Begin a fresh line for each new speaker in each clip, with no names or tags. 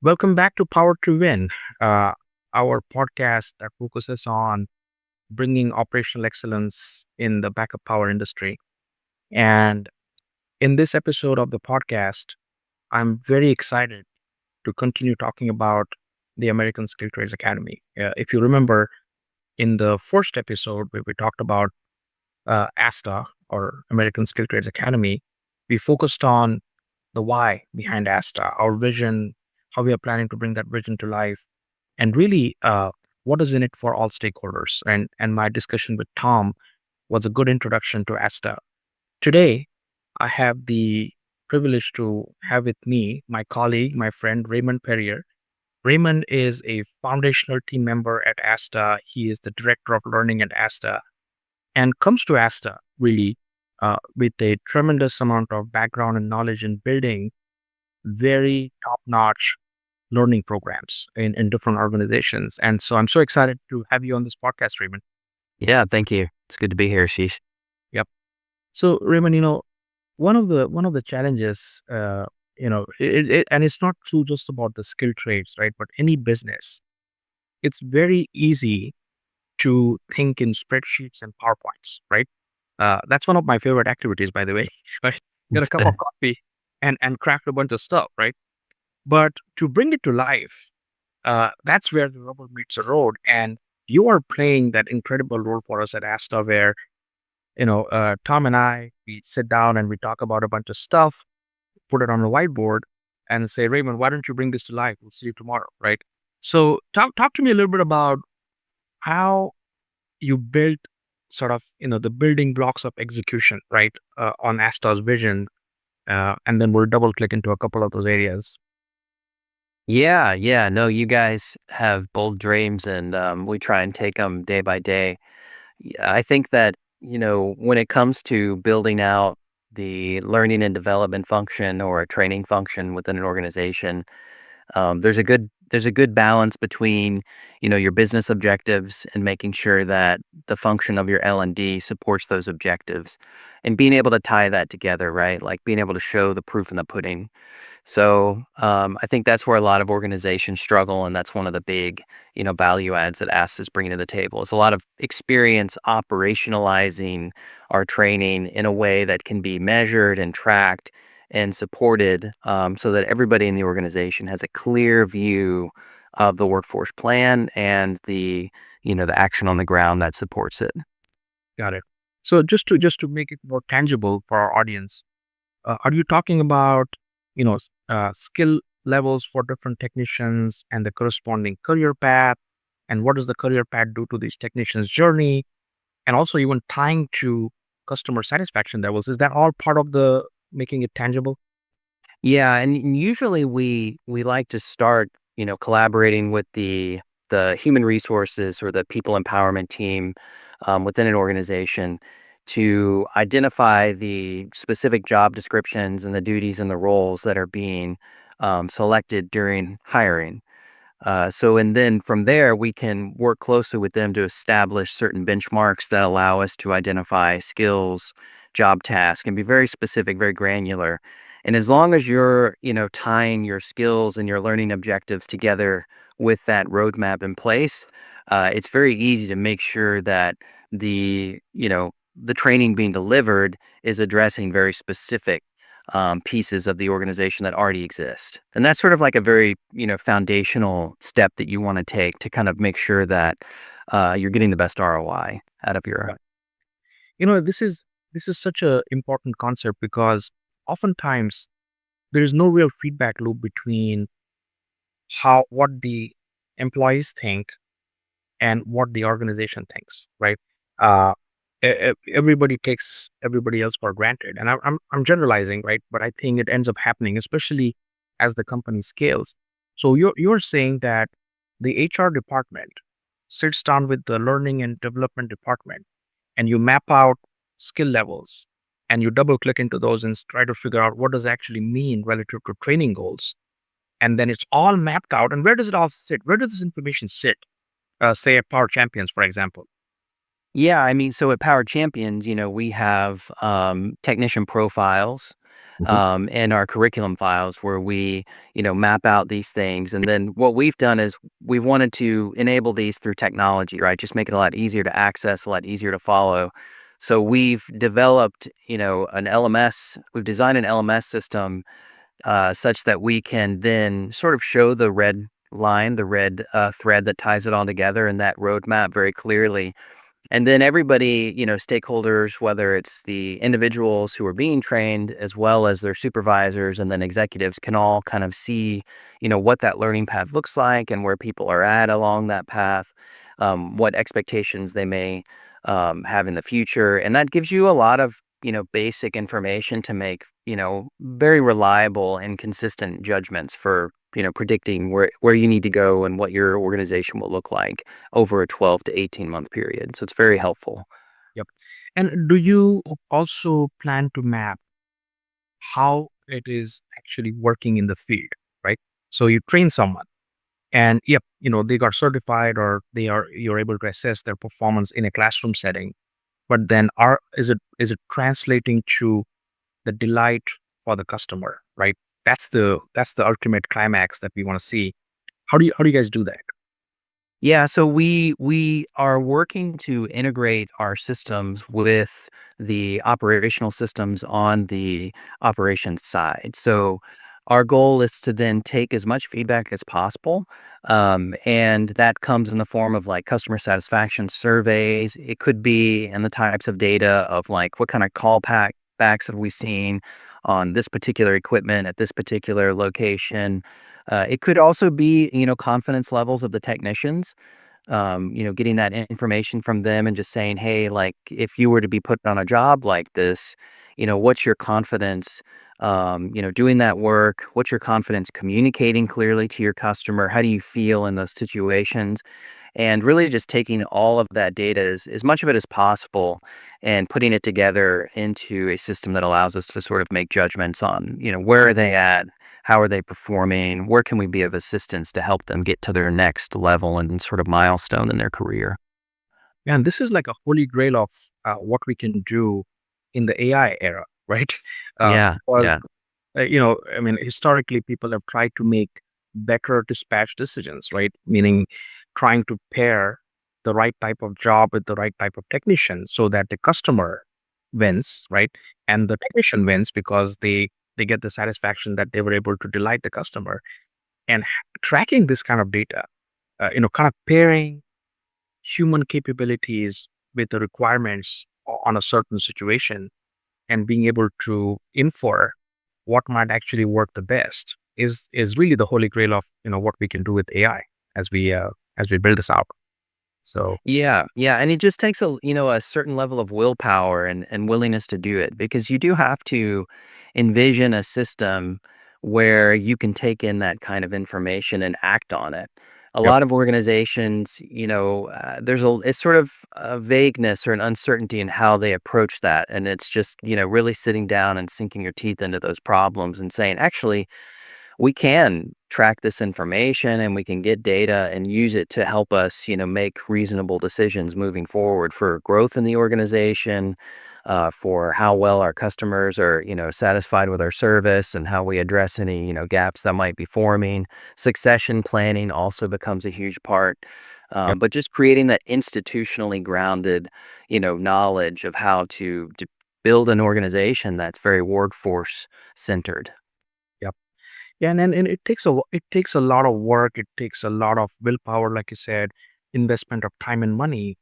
Welcome back to Power to Win, uh, our podcast that focuses on bringing operational excellence in the backup power industry. And in this episode of the podcast, I'm very excited to continue talking about the American Skill Trades Academy. If you remember, in the first episode where we talked about ASTA or American Skill Trades Academy, we focused on the why behind ASTA, our vision, how we are planning to bring that vision to life, and really what is in it for all stakeholders. And my discussion with Tom was a good introduction to ASTA. Today, I have the privilege to have with me my colleague, my friend Raymond Perrier. Raymond is a foundational team member at ASTA. He is the director of learning at ASTA and comes to ASTA really with a tremendous amount of background and knowledge in building very top-notch learning programs in different organizations. And so I'm so excited to have you on this podcast, Raymond.
Yeah, thank you. It's good to be here, Ashish.
Yep. So Raymond, one of the challenges, and it's not true just about the skill trades, right? But any business, it's very easy to think in spreadsheets and PowerPoints, right? That's one of my favorite activities, by the way. Right? Get a cup of coffee and craft a bunch of stuff, right? But to bring it to life, that's where the rubber meets the road. And you are playing that incredible role for us at Asta, where Tom and I we sit down and we talk about a bunch of stuff, put it on a whiteboard, and say, Raymond, why don't you bring this to life? We'll see you tomorrow, right? So talk to me a little bit about how you built sort of the building blocks of execution, right, on Asta's vision, and then we'll double click into a couple of those areas.
Yeah. No, you guys have bold dreams, and we try and take them day by day. I think that, when it comes to building out the learning and development function or a training function within an organization, there's a good balance between, your business objectives and making sure that the function of your L&D supports those objectives and being able to tie that together, right? Like being able to show the proof in the pudding. So I think that's where a lot of organizations struggle, and that's one of the big, value adds that ASTA is bringing to the table. It's a lot of experience operationalizing our training in a way that can be measured and tracked and supported, so that everybody in the organization has a clear view of the workforce plan and the action on the ground that supports it.
Got it. So just to make it more tangible for our audience, are you talking about skill levels for different technicians and the corresponding career path, and what does the career path do to these technicians' journey, and also even tying to customer satisfaction levels? Is that all part of the making it tangible?
Yeah, and usually we like to start, collaborating with the human resources or the people empowerment team within an organization to identify the specific job descriptions and the duties and the roles that are being selected during hiring. And then from there, we can work closely with them to establish certain benchmarks that allow us to identify skills, job tasks, and be very specific, very granular. And as long as you're, tying your skills and your learning objectives together with that roadmap in place, it's very easy to make sure that the training being delivered is addressing very specific pieces of the organization that already exist. And that's sort of like a very, foundational step that you want to take to kind of make sure that you're getting the best ROI out of your.
Right. This is such a important concept because oftentimes there is no real feedback loop between how what the employees think and what the organization thinks, right? Uh, Everybody takes everybody else for granted, and I'm generalizing, right? But I think it ends up happening, especially as the company scales. So you're saying that the HR department sits down with the learning and development department, and you map out skill levels, and you double click into those and try to figure out what does it actually mean relative to training goals, and then it's all mapped out. And where does it all sit? Where does this information sit? Say at Power Champions, for example.
Yeah, I mean, so at Power Champions, we have technician profiles
Mhm.
in our curriculum files where we, map out these things. And then what we've done is we've wanted to enable these through technology, right? Just make it a lot easier to access, a lot easier to follow. So we've developed, an LMS. We've designed an LMS system such that we can then sort of show the red line, the red thread that ties it all together, and that roadmap very clearly. And then everybody, stakeholders, whether it's the individuals who are being trained as well as their supervisors and then executives can all kind of see, what that learning path looks like and where people are at along that path, what expectations they may have in the future. And that gives you a lot of, basic information to make, very reliable and consistent judgments for, predicting where you need to go and what your organization will look like over a 12 to 18-month period. So it's very helpful.
Yep. And do you also plan to map how it is actually working in the field, right? So you train someone and yep, they got certified or you're able to assess their performance in a classroom setting. But then is it translating to the delight for the customer, right? That's the ultimate climax that we want to see. How do you guys do that?
Yeah, so we are working to integrate our systems with the operational systems on the operations side. So our goal is to then take as much feedback as possible, and that comes in the form of like customer satisfaction surveys. It could be in the types of data of like what kind of backs have we seen on this particular equipment at this particular location. It could also be, confidence levels of the technicians, getting that information from them and just saying, hey, like if you were to be put on a job like this, what's your confidence, doing that work? What's your confidence communicating clearly to your customer? How do you feel in those situations? And really just taking all of that data, as much of it as possible, and putting it together into a system that allows us to sort of make judgments on, where are they at? How are they performing? Where can we be of assistance to help them get to their next level and sort of milestone in their career?
And this is like a holy grail of what we can do in the AI era, right?
Yeah,
Because
yeah.
I mean, historically, people have tried to make better dispatch decisions, right? Meaning trying to pair the right type of job with the right type of technician so that the customer wins, right? And the technician wins because they get the satisfaction that they were able to delight the customer. And tracking this kind of data, kind of pairing human capabilities with the requirements on a certain situation and being able to infer what might actually work the best is really the holy grail of what we can do with AI as we build this out. So
Yeah, yeah, and it just takes a certain level of willpower and willingness to do it because you do have to envision a system where you can take in that kind of information and act on it. A
yep,
lot of organizations, it's sort of a vagueness or an uncertainty in how they approach that, and it's just really sitting down and sinking your teeth into those problems and saying, actually, we can track this information and we can get data and use it to help us, make reasonable decisions moving forward for growth in the organization, for how well our customers are, satisfied with our service and how we address any, gaps that might be forming. Succession planning also becomes a huge part.
yep,
But just creating that institutionally grounded, knowledge of how to build an organization that's very workforce centered.
yep. Yeah, and it takes a lot of work. It takes a lot of willpower, like you said, investment of time and money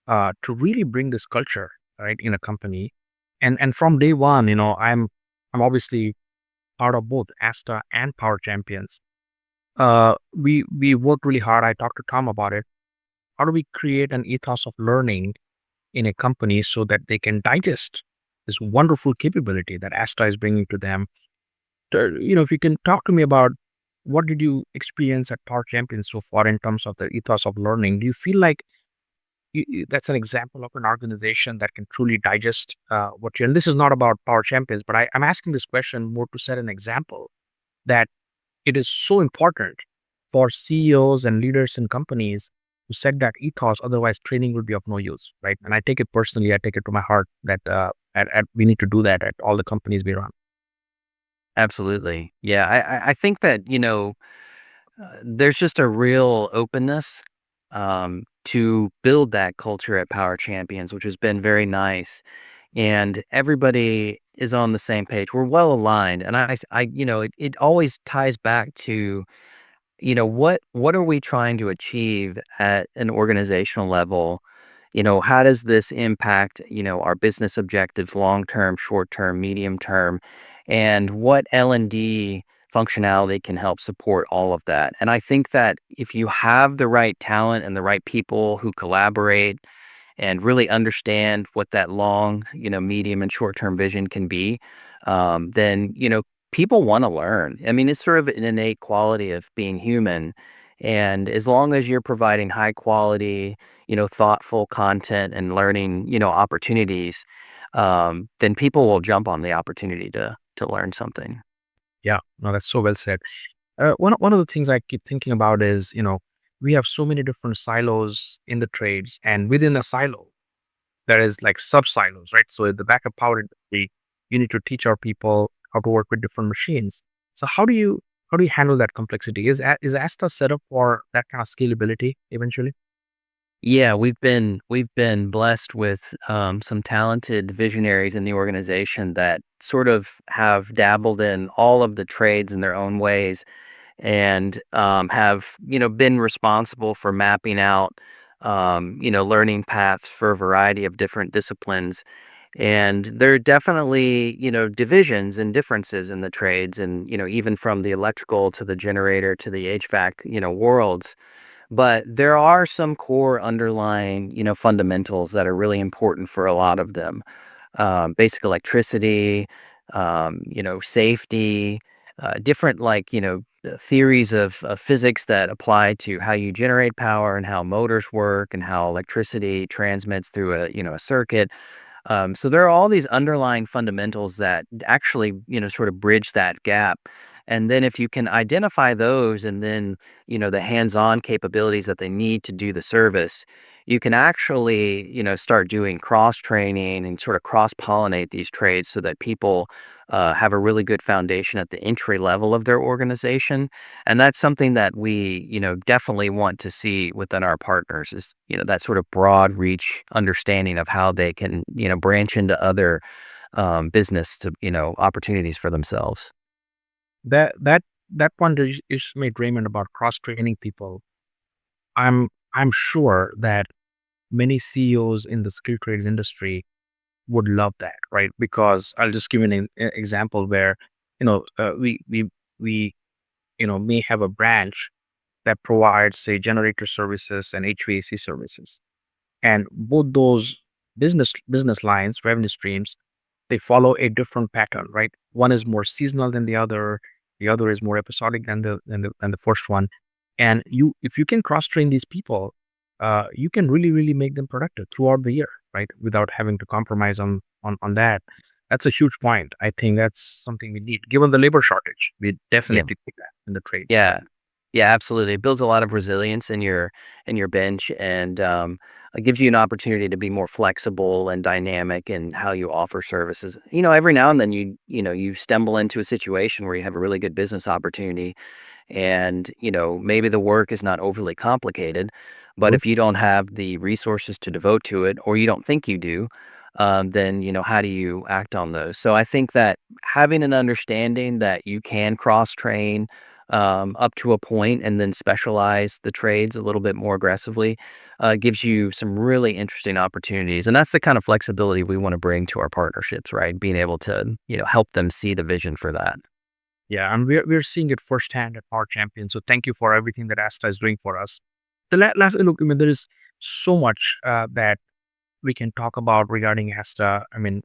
to really bring this culture right in a company. And from day one, I'm obviously part of both ASTA and Power Champions. We worked really hard. I talked to Tom about it. How do we create an ethos of learning in a company so that they can digest this wonderful capability that Asta is bringing to them? If you can talk to me about what did you experience at Power Champions so far in terms of the ethos of learning? Do you feel like that's an example of an organization that can truly digest what you? And this is not about Power Champions, but I'm asking this question more to set an example that it is so important for CEOs and leaders in companies to set that ethos. Otherwise, training will be of no use, right? And I take it personally. I take it to my heart that we need to do that at all the companies we run.
Absolutely. Yeah, I think that, there's just a real openness, to build that culture at Power Champions, which has been very nice, and everybody is on the same page. We're well aligned, and it always ties back to, what are we trying to achieve at an organizational level? How does this impact, our business objectives, long term, short term, medium term, and what L&D functionality can help support all of that? And I think that if you have the right talent and the right people who collaborate and really understand what that long, medium and short term vision can be, then, people want to learn. I mean, it's sort of an innate quality of being human. And as long as you're providing high quality, thoughtful content and learning, opportunities, then people will jump on the opportunity to learn something.
Yeah, no, that's so well said. One of the things I keep thinking about is, we have so many different silos in the trades, and within a silo, there is like sub silos, right? So at the backup power industry, you need to teach our people how to work with different machines. So how do you handle that complexity? Is Asta set up for that kind of scalability eventually?
Yeah, we've been blessed with some talented visionaries in the organization that sort of have dabbled in all of the trades in their own ways, and have been responsible for mapping out learning paths for a variety of different disciplines. And there are definitely divisions and differences in the trades, and even from the electrical to the generator to the HVAC worlds. But there are some core underlying, fundamentals that are really important for a lot of them. Basic electricity, safety, different theories of physics that apply to how you generate power and how motors work and how electricity transmits through a circuit. So there are all these underlying fundamentals that actually, sort of bridge that gap. And then if you can identify those and then, the hands-on capabilities that they need to do the service, you can actually, start doing cross training and sort of cross pollinate these trades so that people have a really good foundation at the entry level of their organization. And that's something that we, definitely want to see within our partners is, that sort of broad reach understanding of how they can, branch into other business to, opportunities for themselves.
That point that you just made, Raymond, about cross training people. I'm sure that many CEOs in the skill trades industry would love that, right? Because I'll just give you an example where, we may have a branch that provides, say, generator services and HVAC services, and both those business lines, revenue streams, they follow a different pattern, right? One is more seasonal than the other. The other is more episodic than the first one. And if you can cross train these people, you can really really make them productive throughout the year, right? Without having to compromise on that. That's a huge point. I think that's something we need, given the labor shortage. We
Yeah.
definitely need that in the trades.
Yeah. Yeah, absolutely. It builds a lot of resilience in your bench, and it gives you an opportunity to be more flexible and dynamic in how you offer services. Every now and then you stumble into a situation where you have a really good business opportunity, and maybe the work is not overly complicated, but
True.
if you don't have the resources to devote to it, or you don't think you do, then how do you act on those? So I think that having an understanding that you can cross train up to a point and then specialize the trades a little bit more aggressively gives you some really interesting opportunities. And that's the kind of flexibility we want to bring to our partnerships, right? Being able to help them see the vision for that.
Yeah, and we're seeing it firsthand at Power Champion. So thank you for everything that Asta is doing for us. The last look, I mean, there is so much that we can talk about regarding Asta. I mean,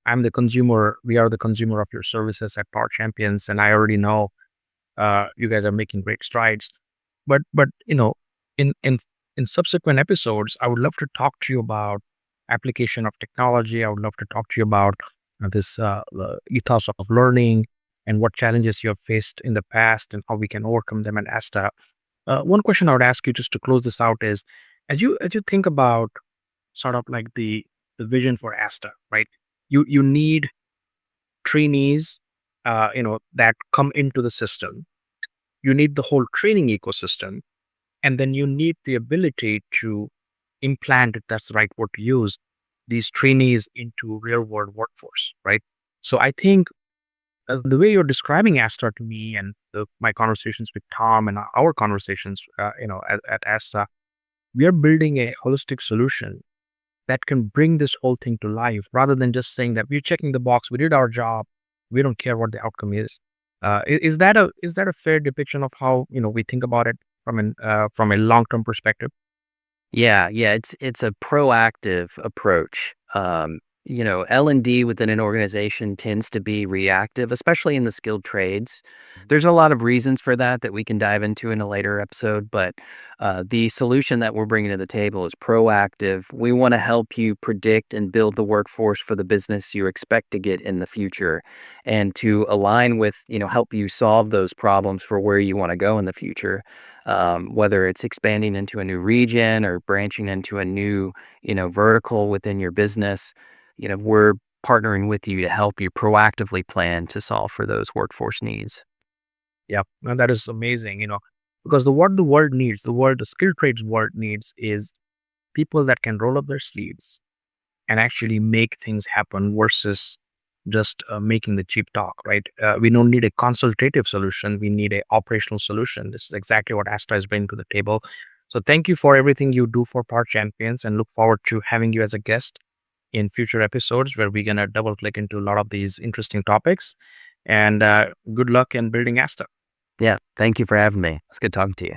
I'm the consumer. We are the consumer of your services at Power Champions, and I already know you guys are making great strides. But in in in subsequent episodes, I would love to talk to you about application of technology. I would love to talk to you about this ethos of learning and what challenges you have faced in the past and how we can overcome them. And Asta, one question I would ask you just to close this out is, as you think about sort of like the vision for Asta, right? You need trainees that come into the system. You need the whole training ecosystem, and then you need the ability to implant, if that's the right word to use, these trainees into real world workforce, right? So I think the way you're describing Asta to me, and my conversations with Tom and our conversations, at Asta, we are building a holistic solution that can bring this whole thing to life, rather than just saying that we're checking the box, we did our job, we don't care what the outcome is. Is that a fair depiction of how we think about it from a long term perspective?
Yeah, yeah, it's a proactive approach. L&D within an organization tends to be reactive, especially in the skilled trades. There's a lot of reasons for that we can dive into in a later episode, but the solution that we're bringing to the table is proactive. We want to help you predict and build the workforce for the business you expect to get in the future, and to align with, help you solve those problems for where you want to go in the future, whether it's expanding into a new region or branching into a new, vertical within your business. We're partnering with you to help you proactively plan to solve for those workforce needs.
Yeah, and that is amazing. Because what the world needs, the skilled trades world needs, is people that can roll up their sleeves and actually make things happen versus just making the cheap talk, right? We don't need a consultative solution. We need a operational solution. This is exactly what Asta is bringing to the table. So thank you for everything you do for Power Champions, and look forward to having you as a guest in future episodes where we're going to double click into a lot of these interesting topics. And good luck in building Asta.
Yeah, thank you for having me. It's good talking to you.